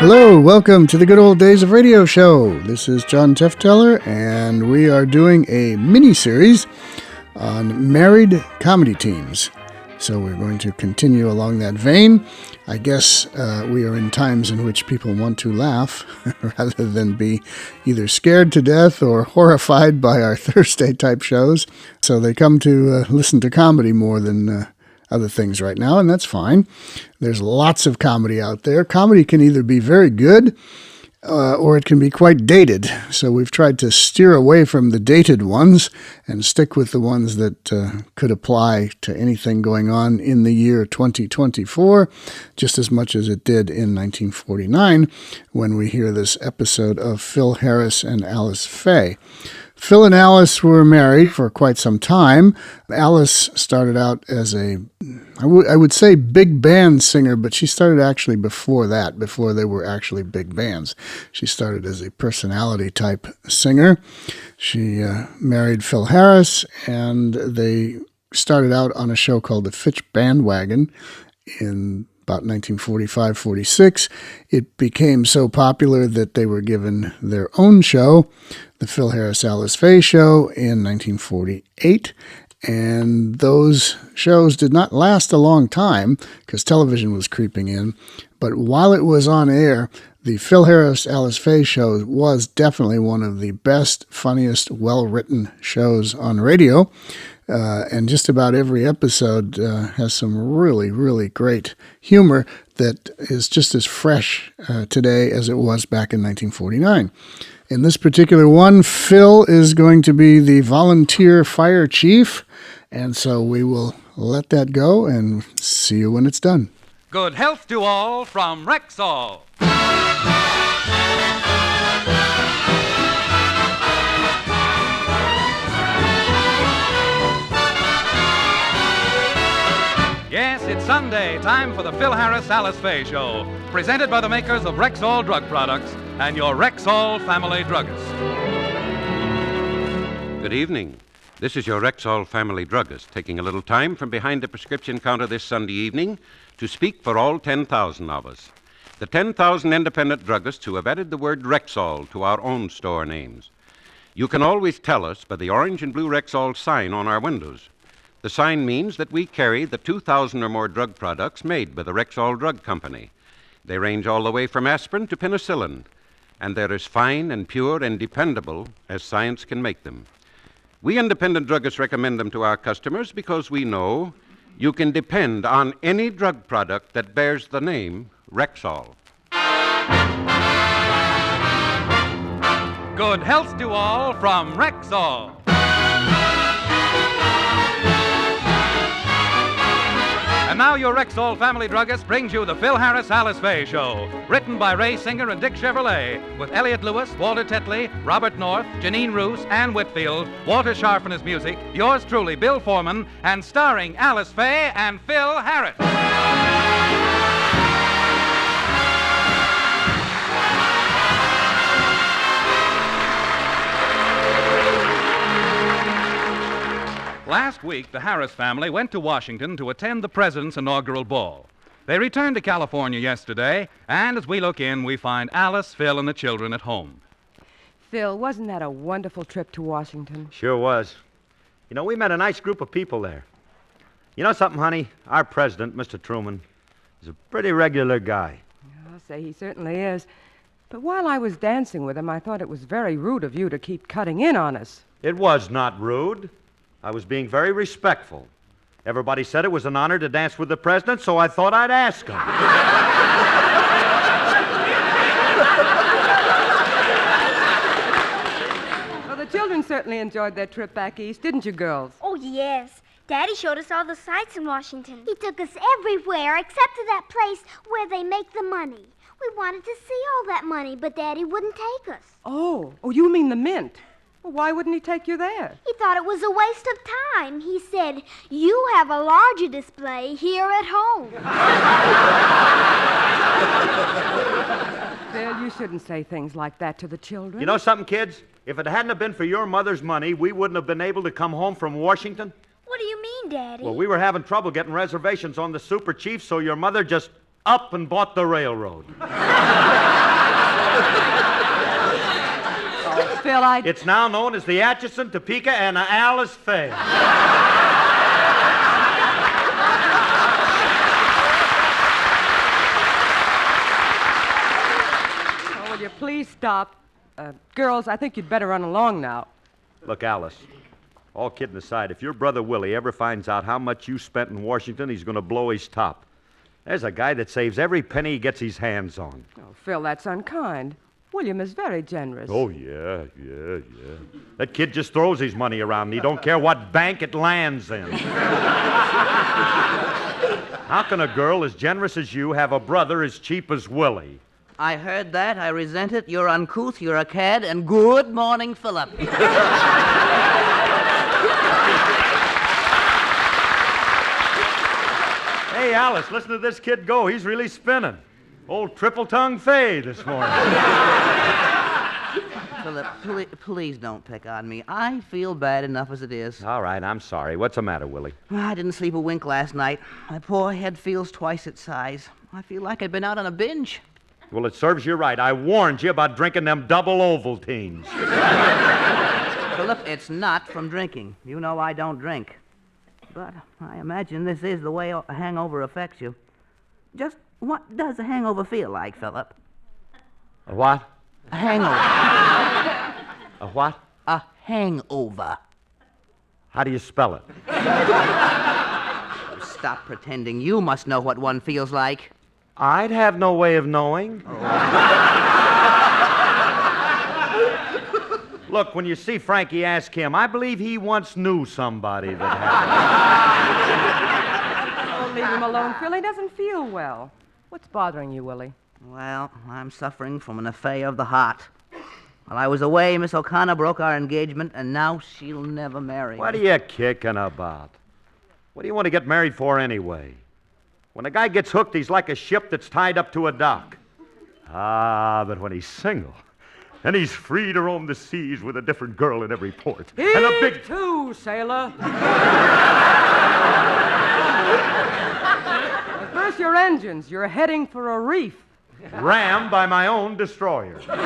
Hello, welcome to the Good Old Days of Radio Show. This is John Tefteller, and we are doing a mini-series on married comedy teams. So we're going to continue along that vein. I guess we are in times in which people want to laugh rather than be either scared to death or horrified by our Thursday-type shows. So they come to listen to comedy more than other things right now, and that's fine. There's lots of comedy out there. Comedy can either be very good or it can be quite dated. So we've tried to steer away from the dated ones and stick with the ones that could apply to anything going on in the year 2024, just as much as it did in 1949 when we hear this episode of Phil Harris and Alice Faye. Phil and Alice were married for quite some time. Alice started out as I would say big band singer, but she started actually before that, before they were actually big bands. She started as a personality type singer. She married Phil Harris, and they started out on a show called The Fitch Bandwagon in about 1945-46. It became so popular that they were given their own show, the Phil Harris Alice Faye Show, in 1948. And those shows did not last a long time because television was creeping in. But while it was on air, the Phil Harris Alice Faye Show was definitely one of the best, funniest, well-written shows on radio. And just about every episode has some really, really great humor that is just as fresh today as it was back in 1949. In this particular one, Phil is going to be the volunteer fire chief, and so we will let that go and see you when it's done. Good health to all from Rexall. Yes, it's Sunday, time for the Phil Harris Alice Faye Show, presented by the makers of Rexall Drug Products and your Rexall family druggist. Good evening. This is your Rexall family druggist, taking a little time from behind the prescription counter this Sunday evening to speak for all 10,000 of us. The 10,000 independent druggists who have added the word Rexall to our own store names. You can always tell us by the orange and blue Rexall sign on our windows. The sign means that we carry the 2,000 or more drug products made by the Rexall Drug Company. They range all the way from aspirin to penicillin, and they're as fine and pure and dependable as science can make them. We independent druggists recommend them to our customers because we know you can depend on any drug product that bears the name Rexall. Good health to all from Rexall. And now your Rexall family druggist brings you the Phil Harris Alice Faye Show, written by Ray Singer and Dick Chevrolet, with Elliot Lewis, Walter Tetley, Robert North, Janine Roos, Ann Whitfield, Walter Sharp and his music, yours truly, Bill Foreman, and starring Alice Faye and Phil Harris. Last week, the Harris family went to Washington to attend the President's inaugural ball. They returned to California yesterday, and as we look in, we find Alice, Phil, and the children at home. Phil, wasn't that a wonderful trip to Washington? Sure was. You know, we met a nice group of people there. You know something, honey? Our president, Mr. Truman, is a pretty regular guy. I'll say he certainly is. But while I was dancing with him, I thought it was very rude of you to keep cutting in on us. It was not rude. I was being very respectful. Everybody said it was an honor to dance with the president, so I thought I'd ask him. Well, the children certainly enjoyed their trip back east, didn't you, girls? Oh, yes. Daddy showed us all the sights in Washington. He took us everywhere except to that place where they make the money. We wanted to see all that money, but Daddy wouldn't take us. Oh, you mean the mint? Well, why wouldn't he take you there? He thought it was a waste of time. He said, "You have a larger display here at home." Phil, you shouldn't say things like that to the children. You know something, kids? If it hadn't have been for your mother's money, we wouldn't have been able to come home from Washington. What do you mean, Daddy? Well, we were having trouble getting reservations on the Super Chief, so your mother just up and bought the railroad. Oh, Phil, It's now known as the Atchison, Topeka, and Alice Faye. Oh, will you please stop? Girls, I think you'd better run along now. Look, Alice, all kidding aside, if your brother Willie ever finds out how much you spent in Washington, he's going to blow his top. There's a guy that saves every penny he gets his hands on. Oh, Phil, that's unkind. William is very generous. Oh, yeah. That kid just throws his money around, and he don't care what bank it lands in. How can a girl as generous as you have a brother as cheap as Willie? I heard that. I resent it. You're uncouth, you're a cad, and good morning, Philip. Hey, Alice, listen to this kid go. He's really spinning. Old triple-tongue Faye this morning. Philip, please don't pick on me. I feel bad enough as it is. All right, I'm sorry. What's the matter, Willie? I didn't sleep a wink last night. My poor head feels twice its size. I feel like I'd been out on a binge. Well, it serves you right. I warned you about drinking them double Ovaltines. Philip, it's not from drinking. You know I don't drink. But I imagine this is the way a hangover affects you. Just what does a hangover feel like, Philip? A what? A hangover. A what? A hangover. How do you spell it? Stop pretending. You must know what one feels like. I'd have no way of knowing. Look, when you see Frankie, ask him. I believe he once knew somebody that had it. Oh, leave him alone, Phil. He doesn't feel well. What's bothering you, Willie? Well, I'm suffering from an affair of the heart. While I was away, Miss O'Connor broke our engagement, and now she'll never marry me. What are you kicking about? What do you want to get married for anyway? When a guy gets hooked, he's like a ship that's tied up to a dock. Ah, but when he's single, and he's free to roam the seas with a different girl in every port. And a big... too, sailor. Reverse your engines. You're heading for a reef. Rammed by my own destroyer. Well,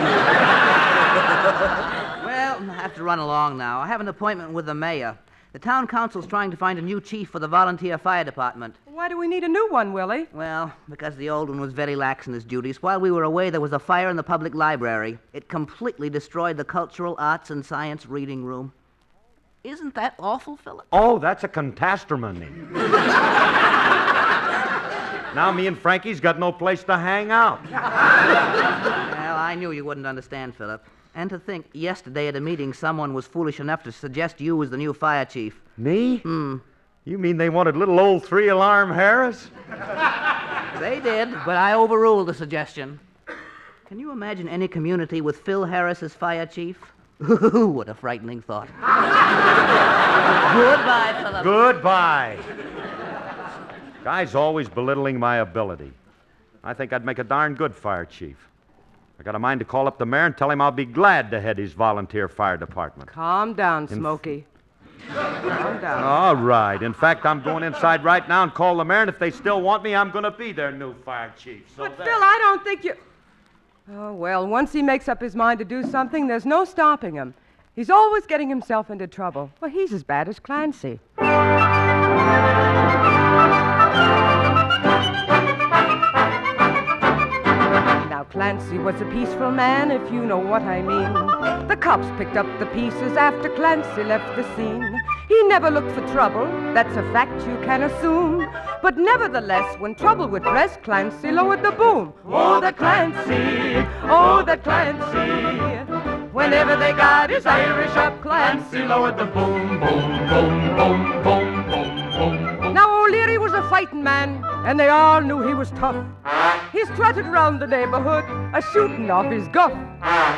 I have to run along now. I have an appointment with the mayor. The town council's trying to find a new chief for the volunteer fire department. Why do we need a new one, Willie? Well, because the old one was very lax in his duties. While we were away, there was a fire in the public library. It completely destroyed the cultural arts and science reading room. Isn't that awful, Philip? Oh, that's a catastrophe. Now me and Frankie's got no place to hang out. Well, I knew you wouldn't understand, Philip. And to think, yesterday at a meeting, someone was foolish enough to suggest you as the new fire chief. Me? You mean they wanted little old three-alarm Harris? They did, but I overruled the suggestion. Can you imagine any community with Phil Harris as fire chief? What a frightening thought. Goodbye, Philip. Goodbye. Guy's always belittling my ability. I think I'd make a darn good fire chief. I got a mind to call up the mayor and tell him I'll be glad to head his volunteer fire department. Calm down, Smokey. Calm down. All right. In fact, I'm going inside right now and call the mayor, and if they still want me, I'm going to be their new fire chief. So But, Phil, I don't think you... Oh, well, once he makes up his mind to do something, there's no stopping him. He's always getting himself into trouble. Well, he's as bad as Clancy. Now, Clancy was a peaceful man, if you know what I mean. The cops picked up the pieces after Clancy left the scene. He never looked for trouble, that's a fact you can assume. But nevertheless, when trouble would press, Clancy lowered the boom. Oh, that Clancy, oh, that Clancy. Whenever they got his Irish up, Clancy lowered the boom, boom, boom, boom, boom, boom, boom. Now O'Leary was a fighting man, and they all knew he was tough. He strutted around the neighborhood, a-shooting off his guff.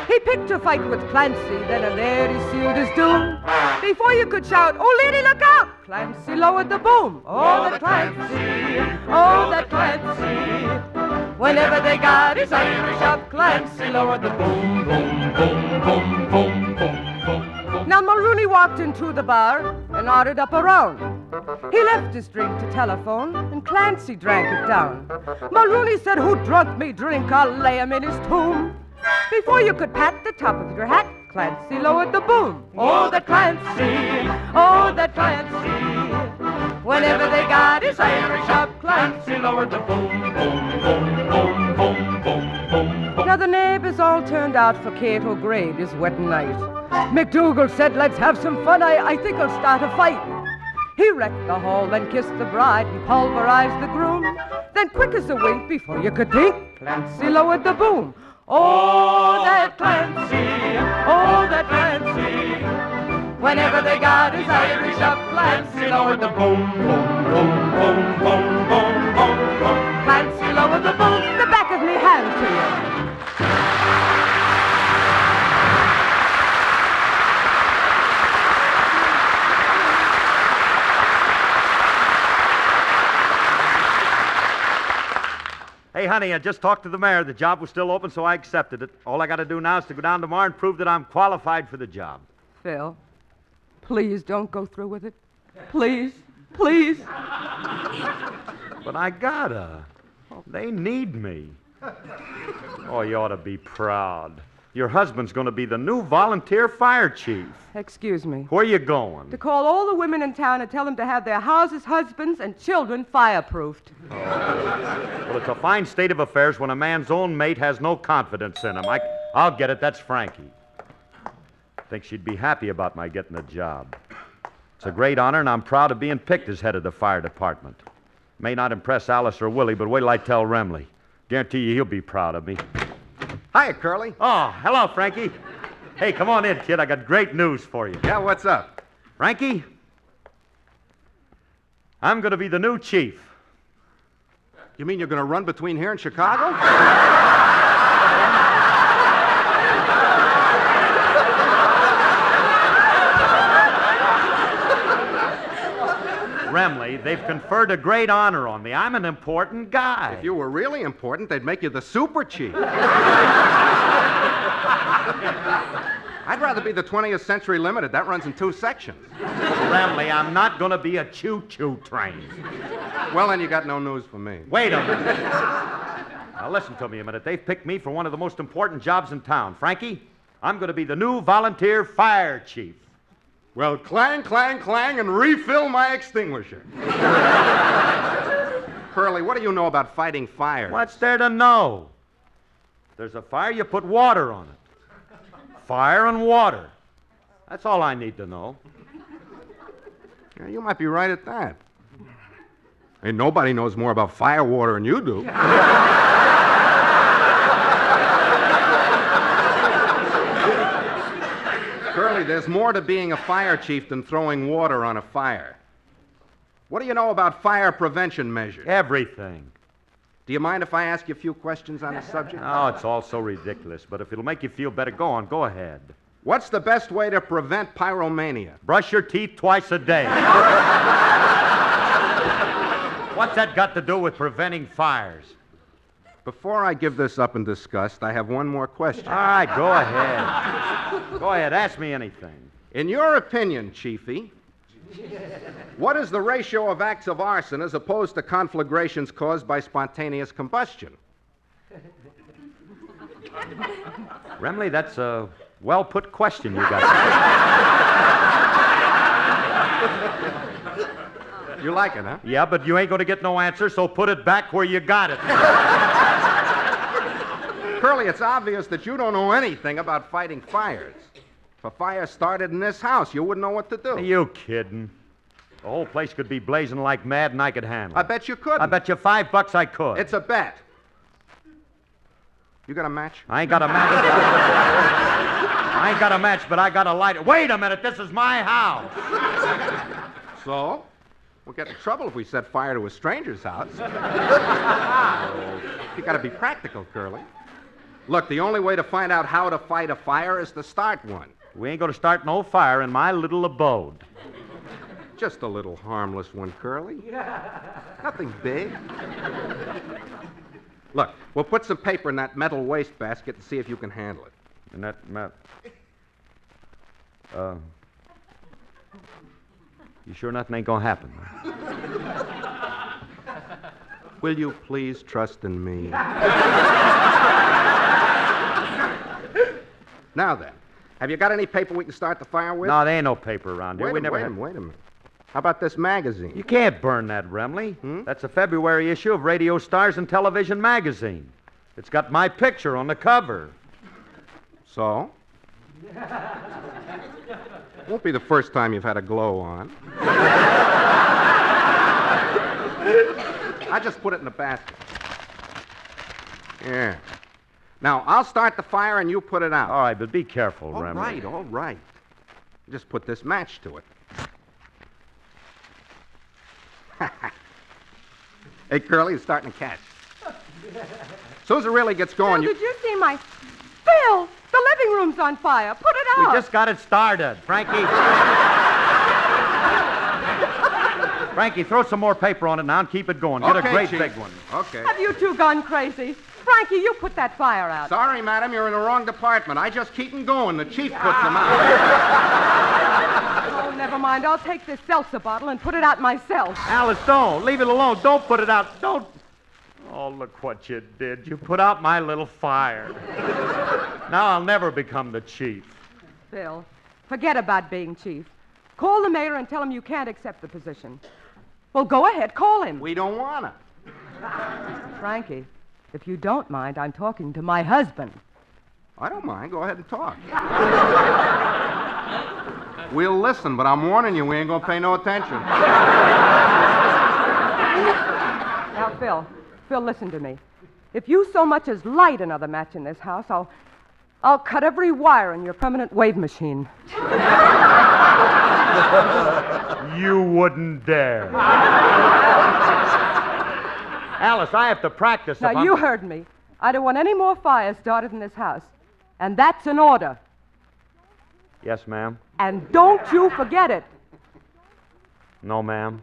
He picked a fight with Clancy, then and there he sealed his doom. Before you could shout, "O'Leary, look out!" Clancy lowered the boom. Oh, that Clancy, oh, that Clancy. Whenever they got his Irish up, Clancy lowered the boom, boom, boom, boom, boom, boom, boom. Now Mulrooney walked into the bar and ordered up a round. He left his drink to telephone, and Clancy drank it down. Mulrooney said, "Who drunk me drink? I'll lay him in his tomb." Before you could pat the top of your hat, Clancy lowered the boom. Oh, that Clancy, oh, that Clancy. Whenever they got his Irish up, Clancy lowered the boom, boom, boom, boom, boom, boom, boom. Now the neighbors all turned out for Kate O'Grady this wet night. McDougal said, let's have some fun, I think I'll start a fight. He wrecked the hall, then kissed the bride and pulverized the groom. Then quick as a wink, before you could think, Clancy lowered the boom. Oh, that Clancy, oh, that Clancy. Whenever they got his Irish up, Clancy lowered the boom, boom, boom, boom, boom, boom, boom, boom. Clancy lowered the boom, the back of me hand to you. Hey, honey, I just talked to the mayor. The job was still open, so I accepted it. All I got to do now is to go down tomorrow and prove that I'm qualified for the job. Phil, please don't go through with it. Please, please. But I gotta. They need me. Oh, you ought to be proud. Your husband's going to be the new volunteer fire chief. Excuse me. Where you going? To call all the women in town and tell them to have their houses, husbands, and children fireproofed. Well, it's a fine state of affairs when a man's own mate has no confidence in him. I'll get it. That's Frankie. I think she'd be happy about my getting the job. It's a great honor, and I'm proud of being picked as head of the fire department. May not impress Alice or Willie, but wait till I tell Remley. Guarantee you he'll be proud of me. Hiya, Curly. Oh, hello, Frankie. Hey, come on in, kid. I got great news for you. Yeah, what's up? Frankie, I'm going to be the new chief. You mean you're going to run between here and Chicago? Remley, they've conferred a great honor on me. I'm an important guy. If you were really important, they'd make you the super chief. I'd rather be the 20th Century Limited. That runs in 2 sections. Remley, I'm not going to be a choo-choo train. Well, then you got no news for me. Wait a minute. Now, listen to me a minute. They've picked me for one of the most important jobs in town. Frankie, I'm going to be the new volunteer fire chief. Well, clang, clang, clang, and refill my extinguisher. Curly, what do you know about fighting fires? What's there to know? If there's a fire, you put water on it. Fire and water. That's all I need to know. Yeah, you might be right at that. Ain't nobody knows more about fire water than you do. Curly, there's more to being a fire chief than throwing water on a fire. What do you know about fire prevention measures? Everything. Do you mind if I ask you a few questions on the subject? Oh, it's all so ridiculous, but if it'll make you feel better, go on, go ahead. What's the best way to prevent pyromania? Brush your teeth twice a day. What's that got to do with preventing fires? Before I give this up in disgust, I have one more question. All right, go ahead. Go ahead, ask me anything. In your opinion, Chiefy, what is the ratio of acts of arson as opposed to conflagrations caused by spontaneous combustion? Remley, that's a well-put question you got. You like it, huh? Yeah, but you ain't going to get no answer, so put it back where you got it. Curly, it's obvious that you don't know anything about fighting fires. If a fire started in this house, you wouldn't know what to do. Are you kidding? The whole place could be blazing like mad and I could handle it. I bet you couldn't. I bet you $5 I could. It's a bet. You got a match? I ain't got a match. I ain't got a match, but I got a lighter. Wait a minute, this is my house. So? We'll get in trouble if we set fire to a stranger's house. You got to be practical, Curly. Look, the only way to find out how to fight a fire is to start one. We ain't going to start no fire in my little abode. Just a little harmless one, Curly. Nothing big. Look, we'll put some paper in that metal waste basket and see if you can handle it. And that you sure nothing ain't gonna happen? Will you please trust in me? Now then, have you got any paper we can start the fire with? No, there ain't no paper around here. Wait a minute. How about this magazine? You can't burn that, Remley. That's a February issue of Radio Stars and Television magazine. It's got my picture on the cover. So? Won't be the first time you've had a glow on. I just put it in the basket. Yeah. Now, I'll start the fire and you put it out. All right, but be careful, Remley. All right. Just put this match to it. Hey, Curly, it's starting to catch. As soon as it really gets going, Phil, did you see my... Phil, the living room's on fire. Put it out. We just got it started. Frankie. Frankie, throw some more paper on it now and keep it going. Get a great Chief. big one. Okay. Have you two gone crazy? Frankie, you put that fire out. Sorry, madam, you're in the wrong department. I just keep them going. The chief puts them out. Oh, never mind. I'll take this seltzer bottle and put it out myself. Alice, don't. Leave it alone. Don't put it out. Don't. Oh, look what you did. You put out my little fire. Now I'll never become the chief. Phil, forget about being chief. Call the mayor and tell him you can't accept the position. Well, go ahead. Call him. We don't want to. Frankie, if you don't mind, I'm talking to my husband. I don't mind. Go ahead and talk. We'll listen, but I'm warning you, we ain't going to pay no attention. Now, Phil, listen to me. If you so much as light another match in this house, I'll cut every wire in your permanent wave machine. You wouldn't dare. Alice, I have to practice. Now, you heard me. I don't want any more fires started in this house. And that's an order. Yes, ma'am. And don't you forget it. No, ma'am.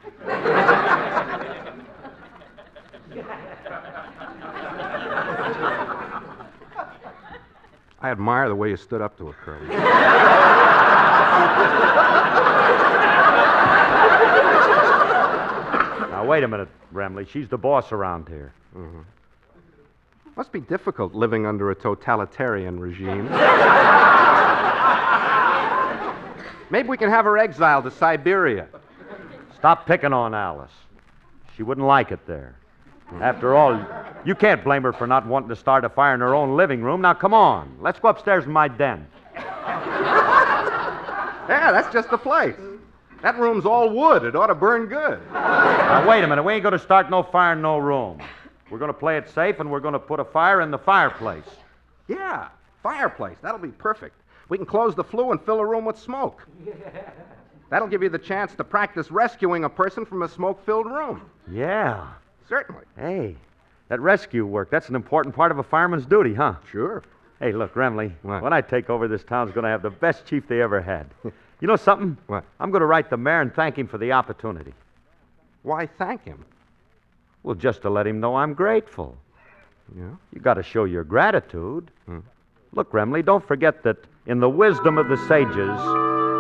I admire the way you stood up to it, Curly. Now, wait a minute, Remley. She's the boss around here. Mm-hmm. Must be difficult living under a totalitarian regime. Maybe we can have her exiled to Siberia. Stop picking on Alice. She wouldn't like it there. After all, you can't blame her for not wanting to start a fire in her own living room. Now, come on. Let's go upstairs in my den. Yeah, that's just the place. That room's all wood. It ought to burn good. Now, wait a minute. We ain't going to start no fire in no room. We're going to play it safe, and we're going to put a fire in the fireplace. Yeah, fireplace. That'll be perfect. We can close the flue and fill a room with smoke. That'll give you the chance to practice rescuing a person from a smoke-filled room. Yeah. Certainly. Hey, that rescue work, that's an important part of a fireman's duty, huh? Sure. Hey, look, Remley, What? when I take over, this town's going to have the best chief they ever had. You know something? What? I'm going to write the mayor and thank him for the opportunity. Why thank him? Well, just to let him know I'm grateful. Yeah? You got to show your gratitude. Look, Remley, don't forget that in the wisdom of the sages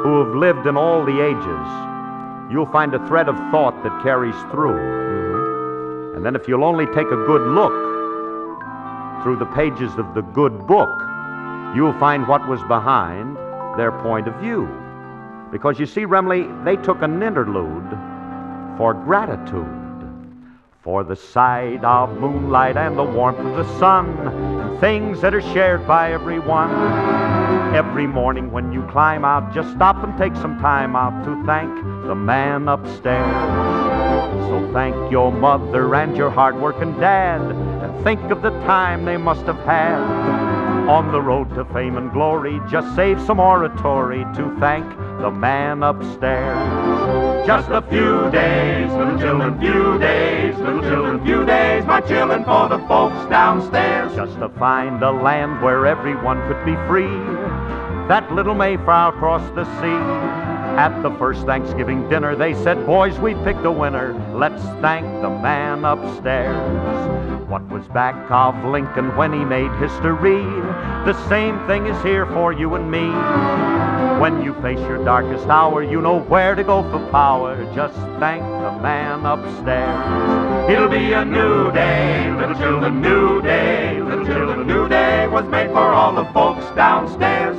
who have lived in all the ages, you'll find a thread of thought that carries through. And then if you'll only take a good look through the pages of the good book, you'll find what was behind their point of view. Because you see, Remley, they took an interlude for gratitude. For the sight of moonlight and the warmth of the sun, and things that are shared by everyone. Every morning when you climb out, just stop and take some time out to thank the man upstairs. So thank your mother and your hard-working dad, and think of the time they must have had. On the road to fame and glory, just save some oratory to thank the man upstairs. Just a few days, little children, few days, little children, few days, my children, for the folks downstairs. Just to find a land where everyone could be free, that little Mayflower crossed the sea. At the first Thanksgiving dinner, they said, boys, we picked a winner. Let's thank the man upstairs. What was back of Lincoln when he made history? The same thing is here for you and me. When you face your darkest hour, you know where to go for power. Just thank the man upstairs. It'll be a new day, little children, new day. Little children, new day was made for all the folks downstairs.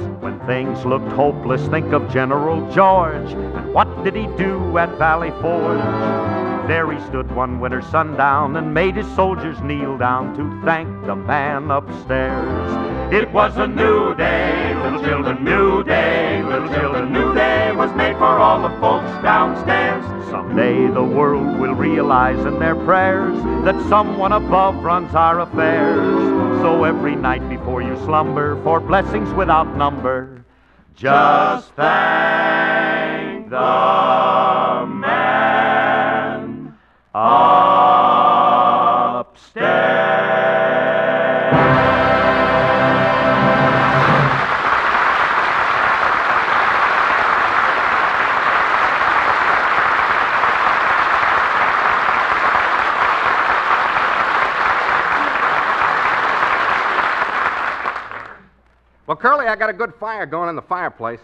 Things looked hopeless. Think of General George. And what did he do at Valley Forge? There he stood one winter sundown and made his soldiers kneel down to thank the man upstairs. It was a new day, little children, new day, little children, new day was made for all the folks downstairs. Someday the world will realize in their prayers that someone above runs our affairs. So every night before you slumber, for blessings without number, just thank the man upstairs. Well, Curly, I got a good fire going in the fireplace.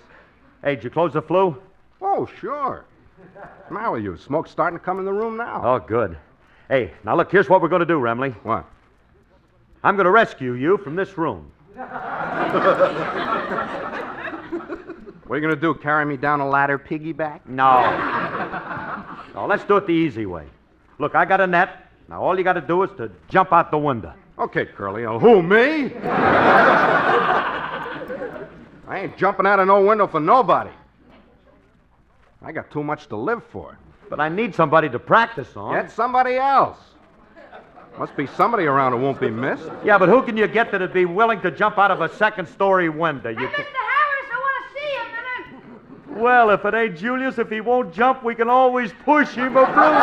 Hey, did you close the flue? Oh, sure. What's the matter with you? Smoke's starting to come in the room now. Oh, good. Hey, now look, here's what we're going to do, Remley. What? I'm going to rescue you from this room. What are you going to do, carry me down a ladder piggyback? No. No, let's do it the easy way. Look, I got a net. Now, all you got to do is to jump out the window. Okay, Curly. Who, me? I ain't jumping out of no window for nobody. I got too much to live for. But I need somebody to practice on. Get somebody else. Must be somebody around who won't be missed. Yeah, but who can you get that'd be willing to jump out of a second-story window? Hey, Mr. Harris, I want to see you a minute. Well, if it ain't Julius, if he won't jump, we can always push him a blue.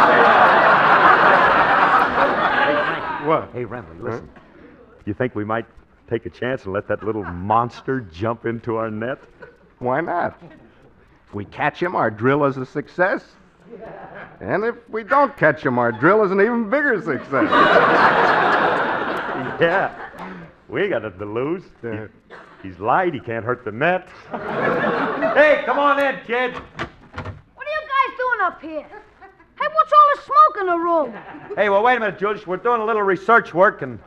Hey, Frank. What? Hey, Remley, listen. You think we might take a chance and let that little monster jump into our net? Why not? If we catch him, our drill is a success. And if we don't catch him, our drill is an even bigger success. Yeah. We ain't got nothing to lose. He's light. He can't hurt the net. Hey, come on in, kid. What are you guys doing up here? Hey, what's all the smoke in the room? Hey, well, wait a minute, Julius. We're doing a little research work, and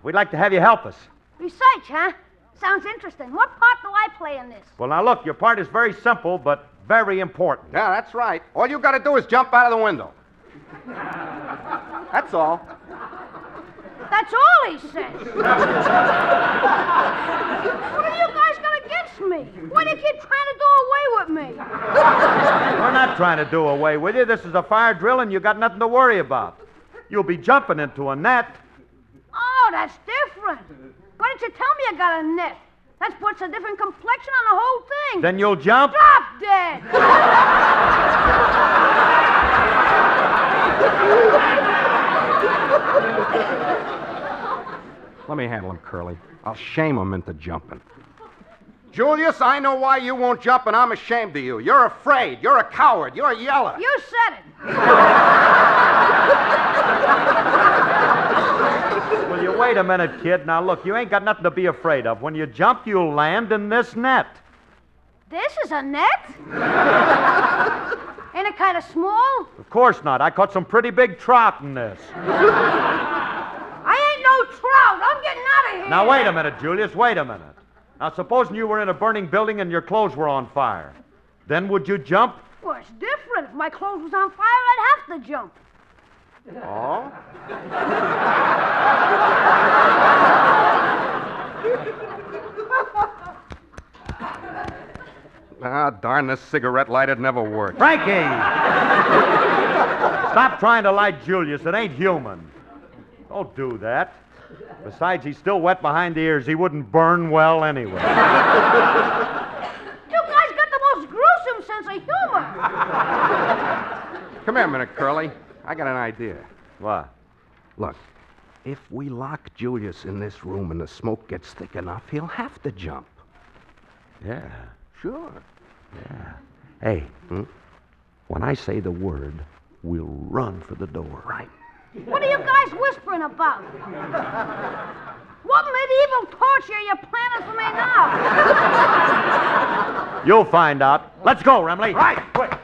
we'd like to have you help us. Research, huh? Sounds interesting. What part do I play in this? Well, now, look, your part is very simple, but very important. Yeah, that's right. All you got to do is jump out of the window. That's all. That's all he says. What have you guys got against me? Why do you keep trying to do away with me? We're not trying to do away with you. This is a fire drill, and you got nothing to worry about. You'll be jumping into a net. Oh, that's different. Why didn't you tell me I got a net? That puts a different complexion on the whole thing. Then you'll jump? Drop dead. Let me handle him, Curly. I'll shame him into jumping. Julius, I know why you won't jump, and I'm ashamed of you. You're afraid. You're a coward. You're a yeller. You said it. Will you wait a minute, kid? Now, look, you ain't got nothing to be afraid of. When you jump, you'll land in this net. This is a net? Ain't it kind of small? Of course not. I caught some pretty big trout in this. I ain't no trout. I'm getting out of here. Now, wait a minute, Julius. Wait a minute. Now, supposing you were in a burning building and your clothes were on fire. Then would you jump? Well, it's different. If my clothes was on fire, I'd have to jump. Oh? Ah, darn, this cigarette lighter'd never work. Frankie! Stop trying to light Julius. It ain't human. Don't do that. Besides, he's still wet behind the ears. He wouldn't burn well anyway. You guys got the most gruesome sense of humor. Come here a minute, Curly. I got an idea. What? Look, if we lock Julius in this room and the smoke gets thick enough, he'll have to jump. Yeah. Sure. Yeah. Hey, when I say the word, we'll run for the door. Right. What are you guys whispering about? What medieval torture are you planning for me now? You'll find out. Let's go, Remley. Right, quick. Let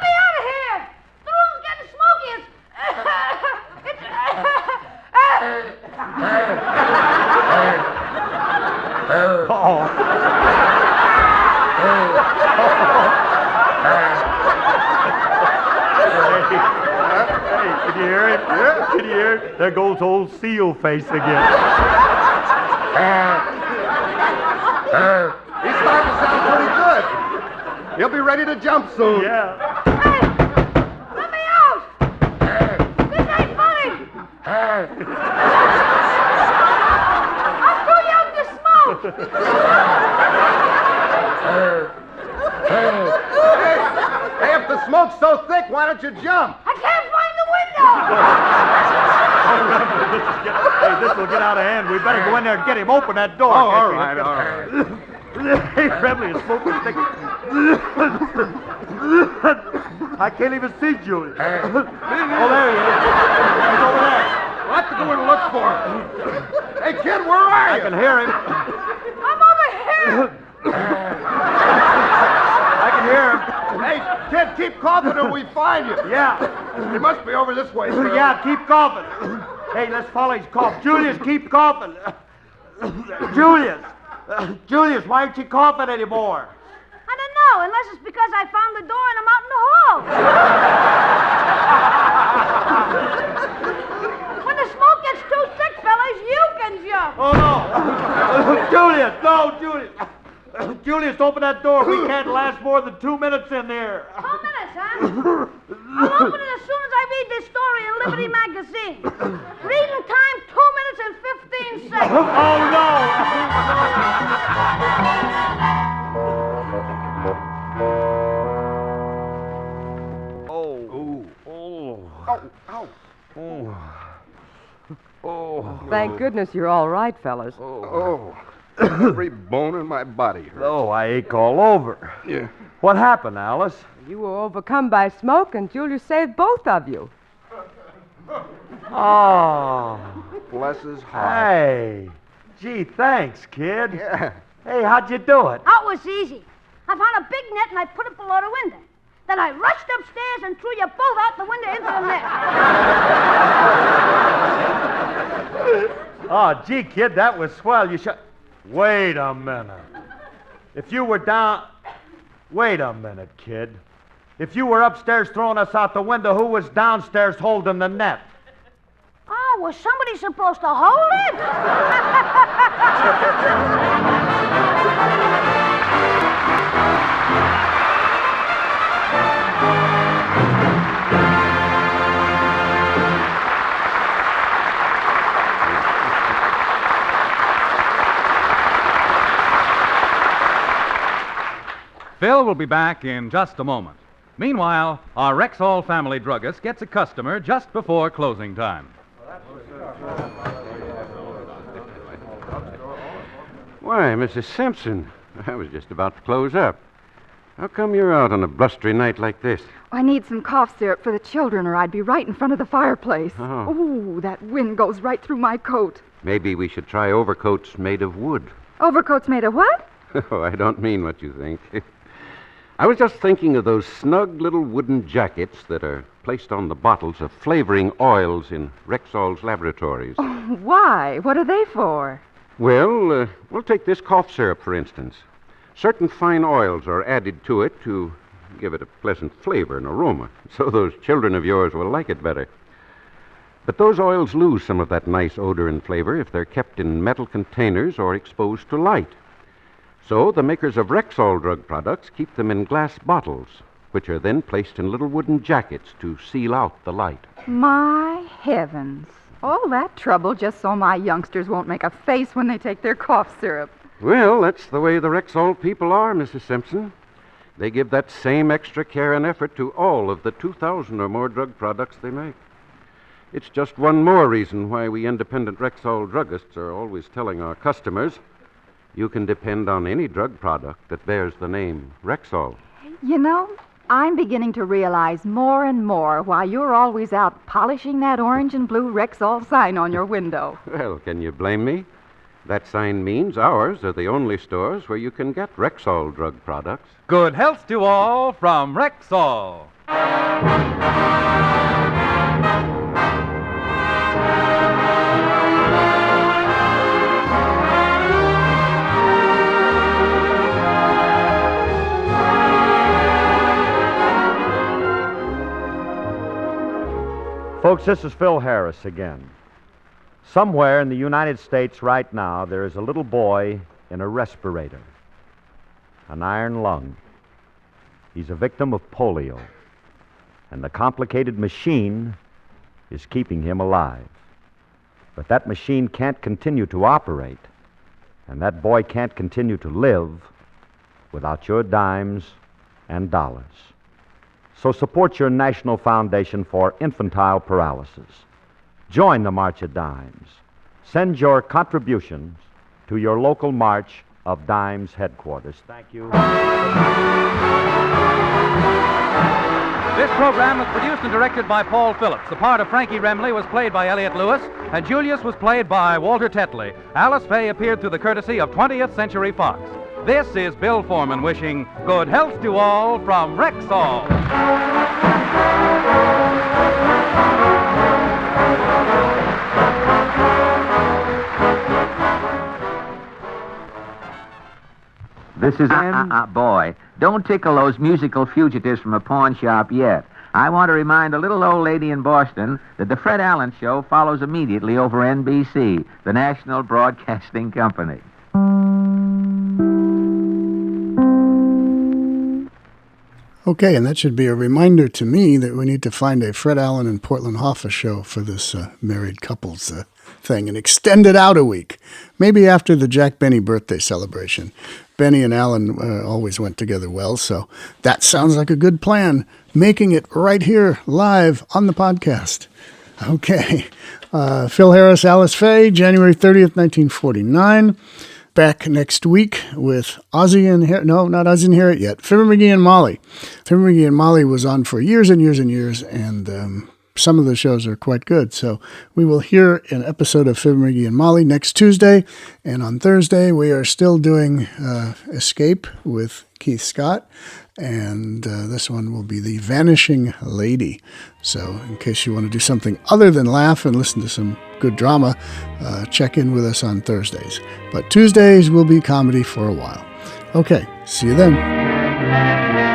me out of here! The room's getting smoky. Uh-oh. Can you hear it? Yeah. Can you hear it? There goes old seal face again. He's starting to sound pretty good. He'll be ready to jump soon. Yeah. Hey! Let me out! This ain't funny! I'm too young to smoke! Hey, if the smoke's so thick, why don't you jump? I can't find the window! Hey, this will get out of hand. We better go in there and get him. Open that door. Oh, all right, all right. Hey, Trembly, a smoking stick. I can't even see Julius. Oh, there he is. He's over there. We'll have to go and look for him. Hey, kid, where are you? I can hear him. I'm over here! I can hear him. Hey, kid, keep coughing till we find you. Yeah. He must be over this way, sir. Yeah, keep coughing. Hey, let's follow his cough. Julius, keep coughing. Julius. Julius, why aren't you coughing anymore? I don't know, unless it's because I found the door and I'm out in the hall. When the smoke gets too thick, fellas, you can jump. Oh, no. Julius, no, Julius. Julius, open that door. We can't last more than 2 minutes in there. 2 minutes, huh? I'll open it as soon as I read this story in Liberty Magazine. Reading time, 2 minutes and 15 seconds. Oh, no. Thank goodness you're all right, fellas. Oh, every bone in my body hurts. Oh, I ache all over. Yeah. What happened, Alice? You were overcome by smoke, and Julius saved both of you. Oh. Bless his heart. Hey. Gee, thanks, kid. Yeah. Hey, how'd you do it? That was easy. I found a big net and I put it below the window. Then I rushed upstairs and threw you both out the window into the net. Oh, gee, kid, that was swell. You should... Wait a minute. If you were down... Wait a minute, kid. If you were upstairs throwing us out the window, who was downstairs holding the net? Oh, was somebody supposed to hold it? Phil will be back in just a moment. Meanwhile, our Rexall family druggist gets a customer just before closing time. Why, Mrs. Simpson, I was just about to close up. How come you're out on a blustery night like this? I need some cough syrup for the children, or I'd be right in front of the fireplace. Oh. Ooh, that wind goes right through my coat. Maybe we should try overcoats made of wood. Overcoats made of what? Oh, I don't mean what you think. I was just thinking of those snug little wooden jackets that are placed on the bottles of flavoring oils in Rexall's laboratories. Oh, why? What are they for? Well, we'll take this cough syrup, for instance. Certain fine oils are added to it to give it a pleasant flavor and aroma, so those children of yours will like it better. But those oils lose some of that nice odor and flavor if they're kept in metal containers or exposed to light. So the makers of Rexall drug products keep them in glass bottles, which are then placed in little wooden jackets to seal out the light. My heavens. All that trouble just so my youngsters won't make a face when they take their cough syrup. Well, that's the way the Rexall people are, Mrs. Simpson. They give that same extra care and effort to all of the 2,000 or more drug products they make. It's just one more reason why we independent Rexall druggists are always telling our customers, you can depend on any drug product that bears the name Rexall. You know, I'm beginning to realize more and more why you're always out polishing that orange and blue Rexall sign on your window. Well, can you blame me? That sign means ours are the only stores where you can get Rexall drug products. Good health to all from Rexall. Folks, this is Phil Harris again. Somewhere in the United States right now, there is a little boy in a respirator, an iron lung. He's a victim of polio, and the complicated machine is keeping him alive. But that machine can't continue to operate, and that boy can't continue to live without your dimes and dollars. So support your National Foundation for Infantile Paralysis. Join the March of Dimes. Send your contributions to your local March of Dimes headquarters. Thank you. This program was produced and directed by Paul Phillips. The part of Frankie Remley was played by Elliott Lewis, and Julius was played by Walter Tetley. Alice Faye appeared through the courtesy of 20th Century Fox. This is Bill Foreman wishing good health to all from Rexall. This is boy, don't tickle those musical fugitives from a pawn shop yet. I want to remind a little old lady in Boston that the Fred Allen Show follows immediately over NBC, the National Broadcasting Company. Okay, and that should be a reminder to me that we need to find a Fred Allen and Portland Hoffa show for this married couples thing and extend it out a week. Maybe after the Jack Benny birthday celebration. Benny and Allen always went together well, so that sounds like a good plan. Making it right here, live on the podcast. Okay. Phil Harris, Alice Faye, January 30th, 1949. Back next week with Ozzie and Harriet. No, not Ozzie and Harriet yet. Fibber McGee and Molly. Fibber McGee and Molly was on for years and years and years, and some of the shows are quite good. So we will hear an episode of Fibber McGee and Molly next Tuesday. And on Thursday, we are still doing Escape with Keith Scott. And this one will be The Vanishing Lady. So in case you want to do something other than laugh and listen to some good drama, check in with us on Thursdays. But Tuesdays will be comedy for a while. Okay, see you then.